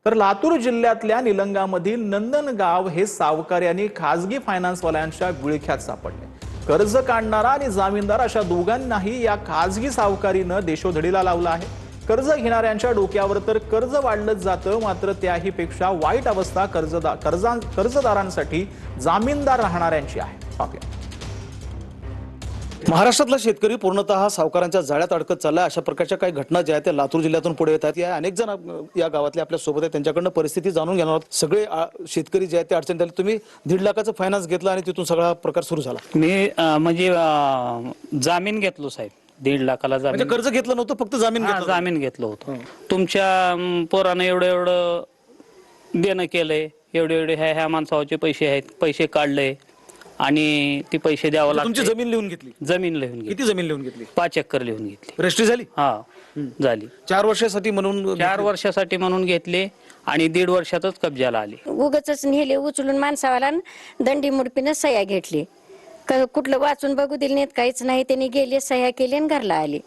तर लातूर जिल्ह्यातल्या निलंगामधील नंदनगाव हे सावकार्यांनी खासगी फायनान्सवाल्यांच्या विळख्यात सापडले। कर्ज काढणारा आणि जामीनदार अशा दोघांनाही या खासगी सावकारीनं देशोधडीला लावला आहे। कर्ज घेणाऱ्यांच्या डोक्यावर तर कर्ज वाढलंच जातं, मात्र त्याही पेक्षा वाईट अवस्था कर्जदारांसाठी जामीनदार राहणाऱ्यांची आहे। पाहूया। महाराष्ट्रातला शेतकरी पूर्णतः सावकारांच्या जाळ्यात अडकत चालला। अशा प्रकारच्या काही घटना ज्या आहेत त्या लातूर जिल्ह्यातून पुढे येतात। या अनेक जण या गावातले आपल्या सोबत आहेत, त्यांच्याकडनं परिस्थिती जाणून घेणार आहोत। सगळे शेतकरी जे आहेत ते अडचणीत आले। तुम्ही 1.5 लाखाचं फायनान्स घेतलं आणि तिथून सगळा प्रकार सुरू झाला। मी म्हणजे जामीन घेतलो साहेब, 1.5 लाखाला म्हणजे जामीन। कर्ज घेतलं नव्हतं, फक्त जामीन घेतलं? जामीन घेतलं होतं। तुमच्या पोरानं एवढं देणं केलंय, एवढे ह्या माणसाचे पैसे आहेत, पैसे काढले आणि ती पैसे द्यावं लागते। तुमची जमीन लिहून घेतली? जमीन लिहून घेतली। किती जमीन लिहून घेतली? 5 एकर लिहून घेतली। रजिस्ट्री झाली? हा झाली। 4 वर्षासाठी म्हणून? 4 वर्षासाठी म्हणून घेतले आणि 1.5 वर्षातच कब्जाला आली। उगच नेले उचलून माणसावाला, दंडी मुडपीनं सह्या घेतली। कुठलं वाचून बघू दिलं नाहीत, काहीच नाही। त्यांनी गेले, सह्या केली आणि घरला आले।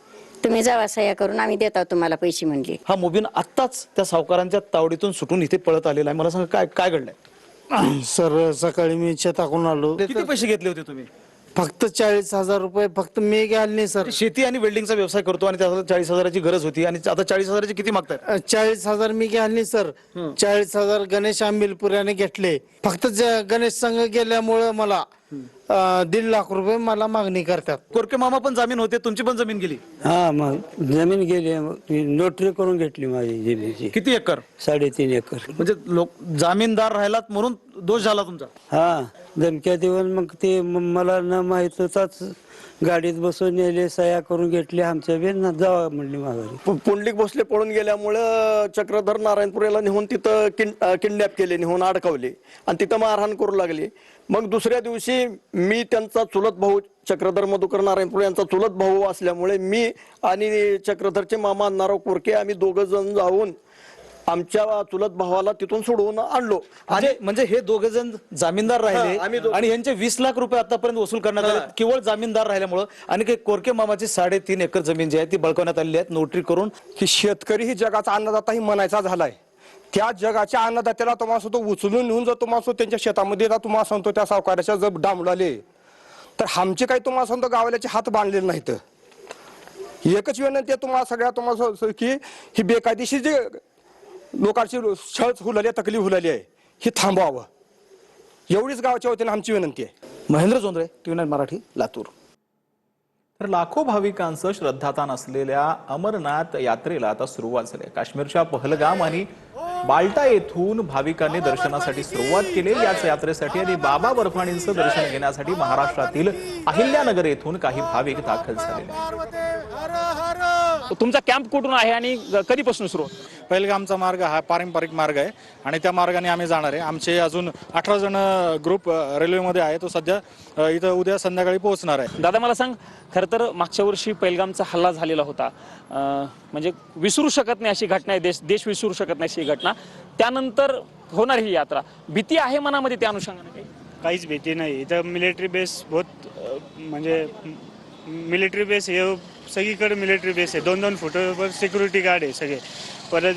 तुम्ही जावा सह्या करून, आम्ही देता तुम्हाला पैसे म्हणले। हा मोबीन आत्ताच त्या सावकारांच्या तावडीतून सुटून इथे पळत आलेला आहे। मला सांगा काय काय घडलंय? सर सकाळी मी शेताकडून आलो। किती पैसे घेतले होते तुम्ही? फक्त 40,000 रुपये फक्त मी घ्यायला नाही सर। शेती आणि वेल्डिंगचा व्यवसाय करतो आणि त्याला 40,000ची गरज होती आणि आता 40,000ची किती मागताय? 40,000 मी घ्यायला नाही सर। 40,000 गणेश आंबिलपुराने घेतले। फक्त गणेश संघ गेल्यामुळे मला 1.5 लाख रुपये मला मागणी करतात। कोरके मामा पण जामीन होते, तुमची पण जमीन गेली? हा, मग जमीन गेली, नोटरी करून घेतली माझी जमीनची। किती एकर? 3.5 एकर। म्हणजे लोक जामीनदार राहिलात म्हणून दोष झाला तुमचा? हा, धमक्या देऊन मग ते मला न माहित होताच गाडीत बसून नेले, सह्या करून घेतली, आमच्या बेन जावा म्हणली माघारी। पुंडलिक भोसले पळून गेल्यामुळं चक्रधर नारायणपूर याला नेहून तिथं किडनॅप केले, नेहून अडकवले आणि तिथं मारहाण करू लागले। मग दुसऱ्या दिवशी मी त्यांचा चुलत भाऊ चक्रधर मधुकर नारायणपूर यांचा चुलत भाऊ असल्यामुळे मी आणि चक्रधरचे मामा नाराव कोरके आम्ही 2 जण जाऊन आमच्या चुलत भावाला तिथून सोडवून आणलो। आणि म्हणजे हे 2 जण जामीनदार राहिले आणि यांचे 20 लाख रुपये आतापर्यंत वसूल करण्यात आले केवळ जामीनदार राहिल्यामुळे। आणि काही कोरके मामाची 3.5 एकर जमीन जी आहे ती बळकावण्यात आलेली आहे नोटरी करून। की शेतकरी ही जगाचा अन्नदाताही म्हणायचा झालाय। त्या जगाच्या अन्नदात्याला तुम्हाला तो उचलून नेऊन जर तुम्हाला त्यांच्या शेतामध्ये तुम्हाला सांगतो त्या सावकाराच्या जर डांबलाले तर आमचे काही तुम्हाला सांगतो गावाल्याचे हात बांधलेले नाहीत। एकच विनंती आहे तुम्हाला सगळ्या तुम्हाला की ही बेकायदेशीर जे लोकांची छळ हुलाली तकलीफ हुलाली आहे ही थांबवावं, एवढीच गावाच्या वतीने आमची विनंती आहे। महेंद्र जोंधळे, TV9 मराठी, लातूर। तर लाखो भाविकांचं श्रद्धास्थान असलेल्या अमरनाथ यात्रेला आता सुरुवात झाली। काश्मीरच्या पहलगाम आणि बाल्टा येथून भाविकांनी दर्शनासाठी सुरुवात केली। याच यात्रेसाठी आणि बाबा बर्फानींचं दर्शन घेण्यासाठी महाराष्ट्रातील अहिल्यानगर येथून काही भाविक दाखल झाले। तुमचा कॅम्प कुठून आहे आणि कधीपासून सुरू? पहलगामचा मार्ग हा पारंपरिक मार्ग आहे आणि त्या मार्गाने आम्ही जाणार आहे। आमचे अजून 18 जण ग्रुप रेल्वेमध्ये आहे, तो सध्या इथं उद्या संध्याकाळी पोहोचणार आहे। दादा मला सांग, खरं तर मागच्या वर्षी पहलगामचा हल्ला झालेला होता, म्हणजे विसरू शकत नाही अशी घटना आहे, देश विसरू शकत नाही अशी घटना। त्यानंतर होणार ही यात्रा, भीती आहे मनामध्ये त्या अनुषंगाने? काहीच भीती नाही। इथं मिलिटरी बेस म्हणजे मिलिटरी बेस हे सगळीकडे मिलिटरी बेस आहे। 2-2 फुटावर सिक्युरिटी गार्ड आहे सगळे, परत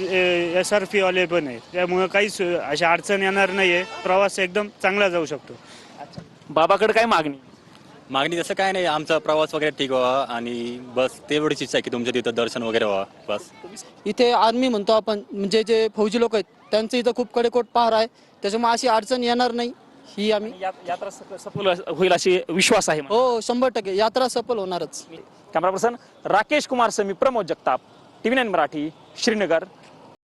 SRP वाले पण आहे, त्यामुळे काहीच अशी अडचण येणार नाहीये। प्रवास एकदम चांगला जाऊ शकतो। अच्छा, बाबाकडे काय मागणी? तसं काय नाही, आमचा प्रवास वगैरे ठीक व्हावा आणि बस तेवढीच इच्छा आहे की तुमच्या तिथं दर्शन वगैरे व्हावं बस। इथे आर्मी म्हणतो आपण, म्हणजे जे फौजी लोक आहेत त्यांचं इथं खूप कडेकोट पहारा आहे, त्याच्यामुळे अशी अडचण येणार नाही ही आम्ही यात्रा सफल होईल अशी विश्वास आहे? हो, 100% यात्रा सफल होणारच। कॅमेरा पर्सन राकेश कुमार समी, प्रमोद जगताप, TV9 मराठी, श्रीनगर।